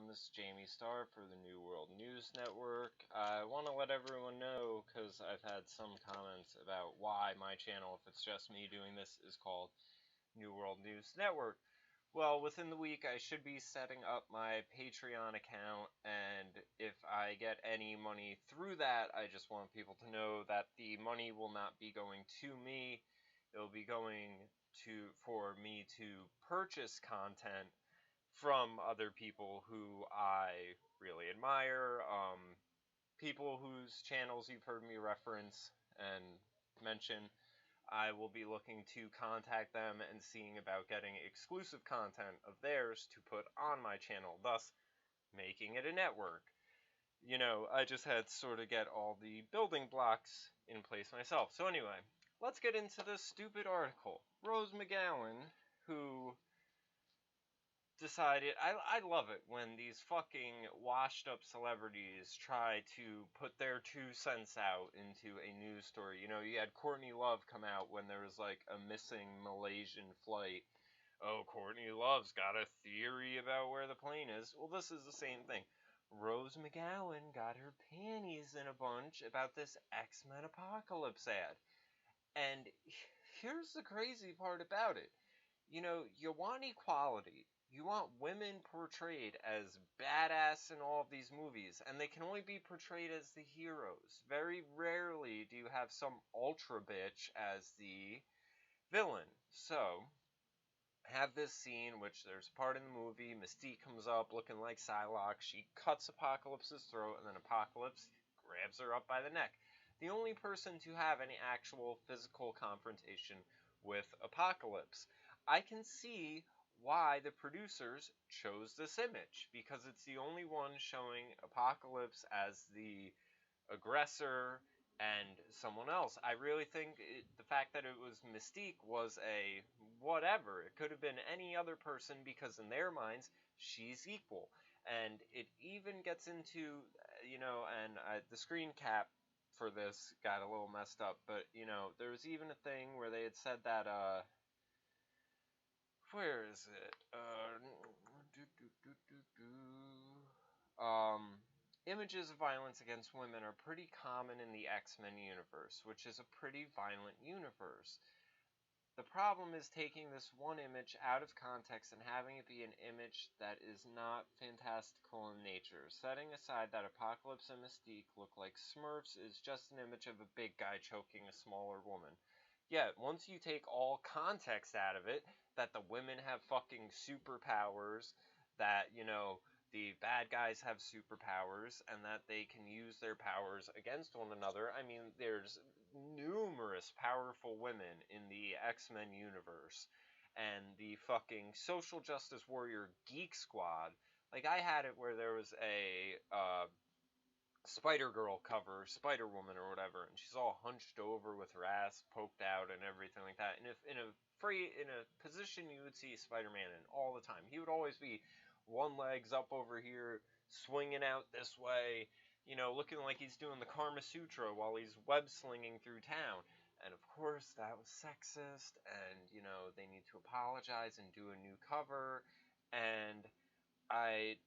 everyone. This is Jamie Starr for the New World News Network. I want to let everyone know, because I've had some comments about why my channel, if it's just me doing this, is called New World News Network. Well, within the week, I should be setting up my Patreon account, and if I get any money through that, I just want people to know that the money will not be going to me. It will be going for me to purchase content from other people who I really admire, people whose channels you've heard me reference and mention. I will be looking to contact them and seeing about getting exclusive content of theirs to put on my channel, thus making it a network. You know, I just had to sort of get all the building blocks in place myself. So anyway, let's get into this stupid article. Rose McGowan, who decided, I love it when these fucking washed up celebrities try to put their 2 cents out into a news story. You know, you had Courtney Love come out when there was like a missing Malaysian flight. Oh, Courtney Love's got a theory about where the plane is. Well, this is the same thing. Rose McGowan got her panties in a bunch about this X-Men Apocalypse ad. And here's the crazy part about it. You know, you want equality. You want women portrayed as badass in all of these movies, and they can only be portrayed as the heroes. Very rarely do you have some ultra bitch as the villain. So, have this scene, which there's a part in the movie, Mystique comes up looking like Psylocke, she cuts Apocalypse's throat, and then Apocalypse grabs her up by the neck. The only person to have any actual physical confrontation with Apocalypse. I can see why the producers chose this image, because it's the only one showing Apocalypse as the aggressor and someone else. I really think the fact that it was Mystique was a whatever. It could have been any other person, because in their minds, she's equal. And it even gets into, you know, and the screen cap for this got a little messed up, but, you know, there was even a thing where they had said that, where is it? Images of violence against women are pretty common in the X-Men universe, which is a pretty violent universe. The problem is taking this one image out of context and having it be an image that is not fantastical in nature. Setting aside that Apocalypse and Mystique look like Smurfs is just an image of a big guy choking a smaller woman. Yeah, once you take all context out of it, that the women have fucking superpowers, that, you know, the bad guys have superpowers, and that they can use their powers against one another. I mean, there's numerous powerful women in the X-Men universe, and the fucking social justice warrior geek squad. Like, I had it where there was a, Spider-Girl cover, Spider-Woman or whatever, and she's all hunched over with her ass poked out and everything like that. And if in a position you would see Spider-Man in all the time, he would always be one leg's up over here, swinging out this way, you know, looking like he's doing the Karma Sutra while he's web-slinging through town. And of course, that was sexist, and, you know, they need to apologize and do a new cover. And I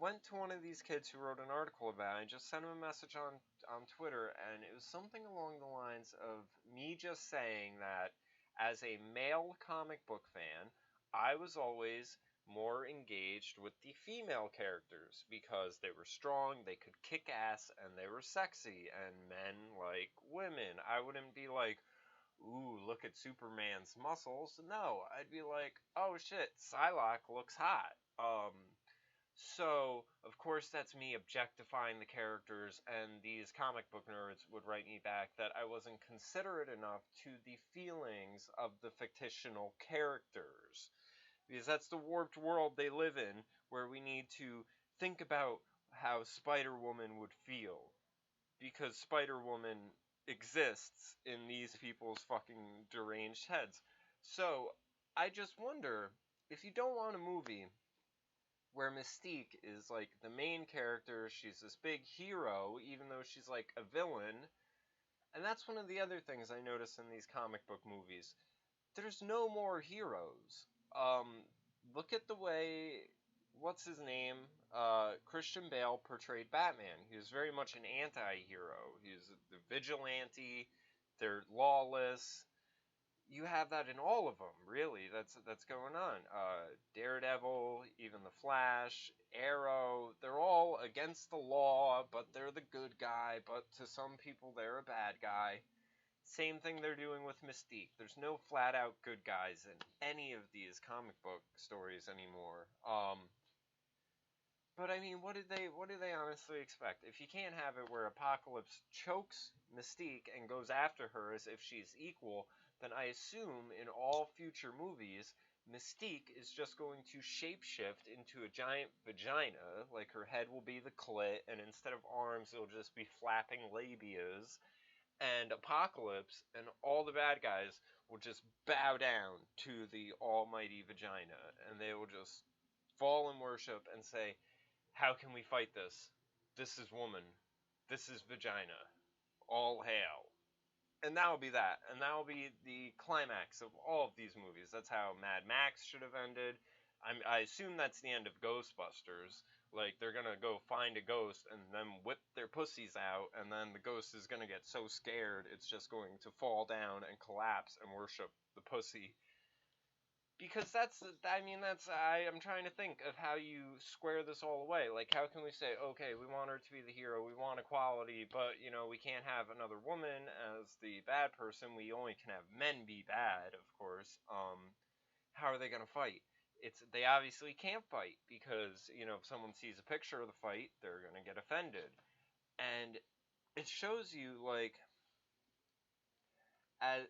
went to one of these kids who wrote an article about it and just sent him a message on Twitter, and it was something along the lines of me just saying that as a male comic book fan, I was always more engaged with the female characters because they were strong, they could kick ass, and they were sexy, and men like women. I wouldn't be like, ooh, look at Superman's muscles. No, I'd be like, oh shit, Psylocke looks hot. So, of course, that's me objectifying the characters, and these comic book nerds would write me back that I wasn't considerate enough to the feelings of the fictional characters. Because that's the warped world they live in, where we need to think about how Spider-Woman would feel. Because Spider-Woman exists in these people's fucking deranged heads. So, I just wonder, if you don't want a movie where Mystique is, like, the main character, she's this big hero, even though she's, like, a villain. And that's one of the other things I notice in these comic book movies. There's no more heroes. Look at the way what's his name? Christian Bale portrayed Batman. He was very much an anti-hero. He was the vigilante. They're lawless. You have that in all of them, really. That's going on. Daredevil, even the Flash, Arrow, they're all against the law, but they're the good guy, but to some people they're a bad guy. Same thing they're doing with Mystique. There's no flat out good guys in any of these comic book stories anymore. But I mean, what do they honestly expect? If you can't have it where Apocalypse chokes Mystique and goes after her as if she's equal, then I assume in all future movies, Mystique is just going to shapeshift into a giant vagina, like her head will be the clit, and instead of arms, it'll just be flapping labias, and Apocalypse and all the bad guys will just bow down to the almighty vagina, and they will just fall in worship and say, how can we fight this? This is woman. This is vagina. All hail. And that will be that. And that will be the climax of all of these movies. That's how Mad Max should have ended. I assume that's the end of Ghostbusters. Like, they're going to go find a ghost and then whip their pussies out, and then the ghost is going to get so scared it's just going to fall down and collapse and worship the pussy. Because I'm trying to think of how you square this all away. Like, how can we say, okay, we want her to be the hero, we want equality, but, we can't have another woman as the bad person, we only can have men be bad, of course. How are they going to fight? They obviously can't fight, because, if someone sees a picture of the fight, they're going to get offended. And it shows you, like,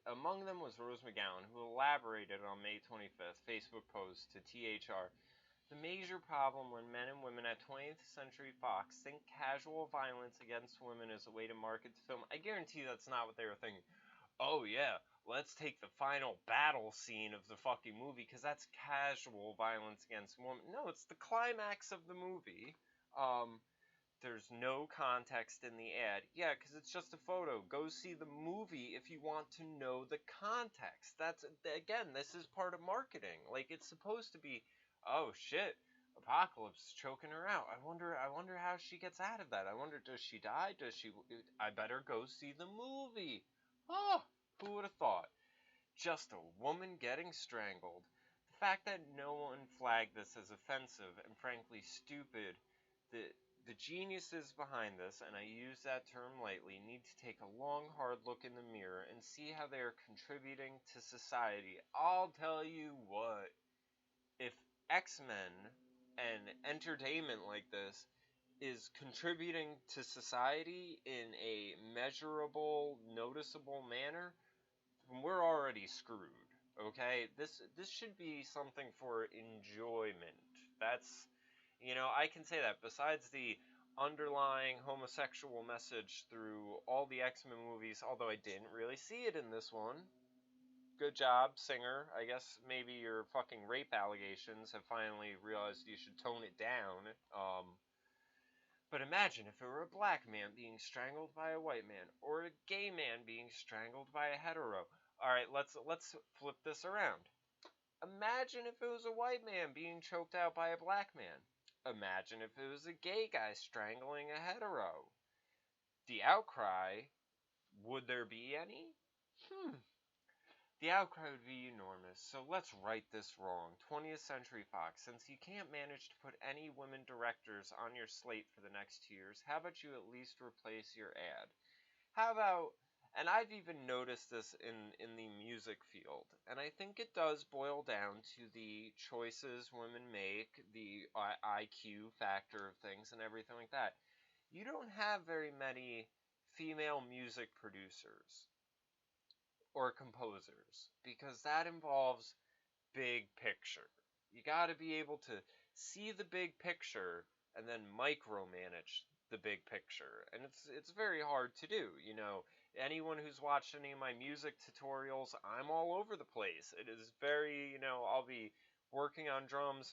among them was Rose McGowan, who elaborated on May 25th Facebook post to THR. The major problem when men and women at 20th Century Fox think casual violence against women is a way to market the film. I guarantee that's not what they were thinking. Oh yeah, let's take the final battle scene of the fucking movie because that's casual violence against women. No, it's the climax of the movie. There's no context in the ad. Yeah, because it's just a photo. Go see the movie if you want to know the context. Again, this is part of marketing. Like, it's supposed to be, oh shit, Apocalypse is choking her out. I wonder how she gets out of that. I wonder, does she die? I better go see the movie. Oh, who would have thought? Just a woman getting strangled. The fact that no one flagged this as offensive and frankly stupid, the geniuses behind this, and I use that term lightly, need to take a long, hard look in the mirror and see how they are contributing to society. I'll tell you what, if X-Men and entertainment like this is contributing to society in a measurable, noticeable manner, we're already screwed, okay? This should be something for enjoyment. That's... I can say that. Besides the underlying homosexual message through all the X-Men movies, although I didn't really see it in this one. Good job, Singer. I guess maybe your fucking rape allegations have finally realized you should tone it down. But imagine if it were a black man being strangled by a white man, or a gay man being strangled by a hetero. Alright, let's flip this around. Imagine if it was a white man being choked out by a black man. Imagine if it was a gay guy strangling a hetero. The outcry, would there be any? The outcry would be enormous, so let's right this wrong. 20th Century Fox, since you can't manage to put any women directors on your slate for the next 2 years, how about you at least replace your ad? How about... And I've even noticed this in the music field, and I think it does boil down to the choices women make, the IQ factor of things, and everything like that. You don't have very many female music producers or composers, because that involves big picture. You gotta be able to see the big picture and then micromanage the big picture, and it's very hard to do. Anyone who's watched any of my music tutorials, I'm all over the place. It is very, I'll be working on drums,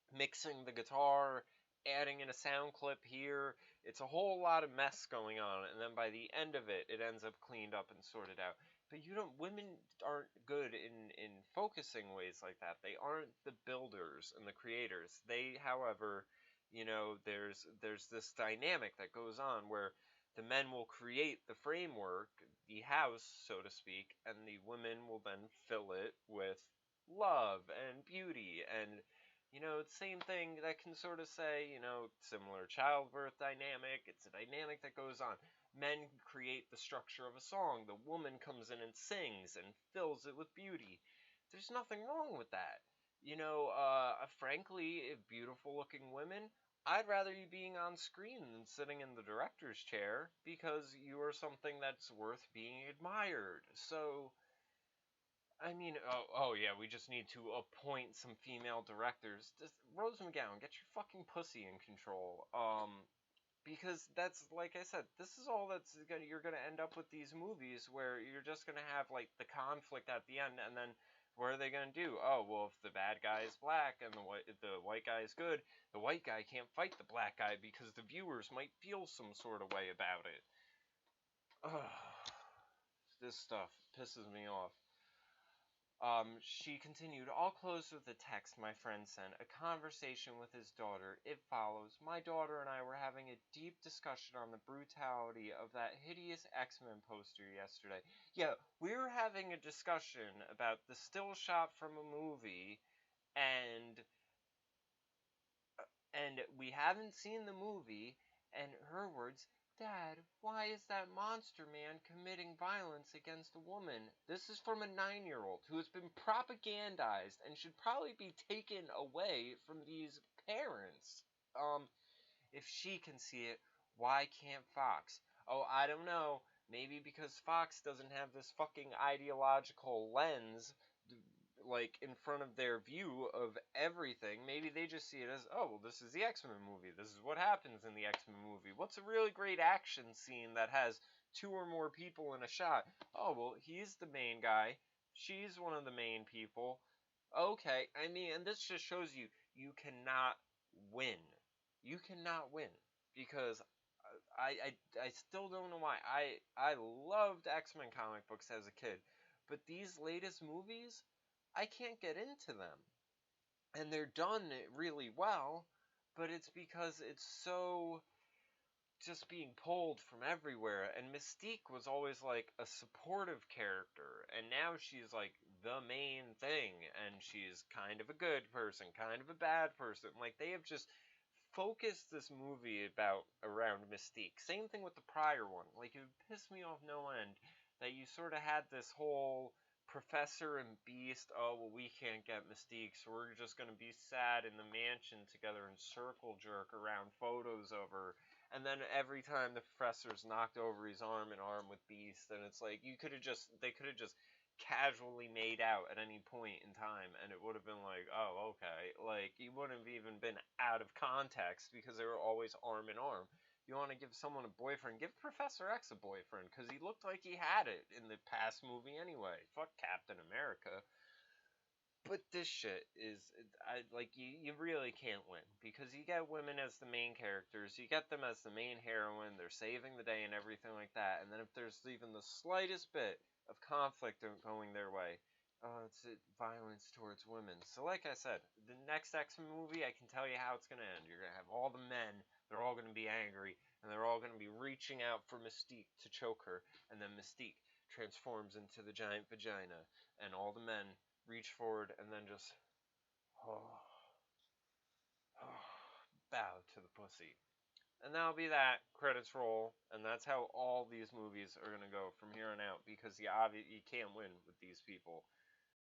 mixing the guitar, adding in a sound clip here. It's a whole lot of mess going on, and then by the end of it, it ends up cleaned up and sorted out. But women aren't good in focusing ways like that. They aren't the builders and the creators. They, however, there's this dynamic that goes on where the men will create the framework, the house, so to speak, and the women will then fill it with love and beauty and same thing that can sort of say, similar childbirth dynamic. It's a dynamic that goes on. Men create the structure of a song. The woman comes in and sings and fills it with beauty. There's nothing wrong with that. Frankly, beautiful looking women, I'd rather you being on screen than sitting in the director's chair because you are something that's worth being admired. So, I mean, oh yeah, we just need to appoint some female directors. Just, Rose McGowan, get your fucking pussy in control. Because that's, like I said, this is all you're gonna end up with these movies where you're just gonna have like the conflict at the end, and then what are they gonna do? Oh well, if the bad guy is black and the white guy is good, the white guy can't fight the black guy because the viewers might feel some sort of way about it. Ugh, this stuff pisses me off. She continued, I'll close with a text my friend sent, a conversation with his daughter. It follows, my daughter and I were having a deep discussion on the brutality of that hideous X-Men poster yesterday. Yeah, we were having a discussion about the still shot from a movie, and we haven't seen the movie, and her words, Dad, why is that monster man committing violence against a woman? This is from a 9-year-old who has been propagandized and should probably be taken away from these parents. If she can see it, why can't Fox? Oh, I don't know. Maybe because Fox doesn't have this fucking ideological lens like in front of their view of everything. Maybe they just see it as, oh, well, this is the X-Men movie. This is what happens in the X-Men movie. What's a really great action scene that has 2 or more people in a shot? Oh, well, he's the main guy. She's one of the main people. Okay, I mean, and this just shows you cannot win. You cannot win because I still don't know why. I loved X-Men comic books as a kid, but these latest movies, I can't get into them. And they're done really well, but it's because it's so just being pulled from everywhere. And Mystique was always like a supportive character, and now she's like the main thing, and she's kind of a good person, kind of a bad person. Like they have just focused this movie around Mystique. Same thing with the prior one. Like it pissed me off no end that you sort of had this whole Professor and Beast, oh, well, we can't get Mystique, so we're just going to be sad in the mansion together and circle jerk around photos of her. And then every time the Professor's knocked over, his arm in arm with Beast, and it's like, they could have just casually made out at any point in time, and it would have been like, oh, okay. Like, you wouldn't have even been out of context because they were always arm in arm. You want to give someone a boyfriend, give Professor X a boyfriend, because he looked like he had it in the past movie anyway. Fuck Captain America. But this shit is, you really can't win, because you get women as the main characters, you get them as the main heroine, they're saving the day and everything like that, and then if there's even the slightest bit of conflict going their way, it's violence towards women. So like I said, the next X-Men movie, I can tell you how it's going to end. You're going to have all the men, they're all going to be angry, and they're all going to be reaching out for Mystique to choke her, and then Mystique transforms into the giant vagina, and all the men reach forward and then just oh, bow to the pussy. And that'll be that. Credits roll. And that's how all these movies are going to go from here on out, because you can't win with these people.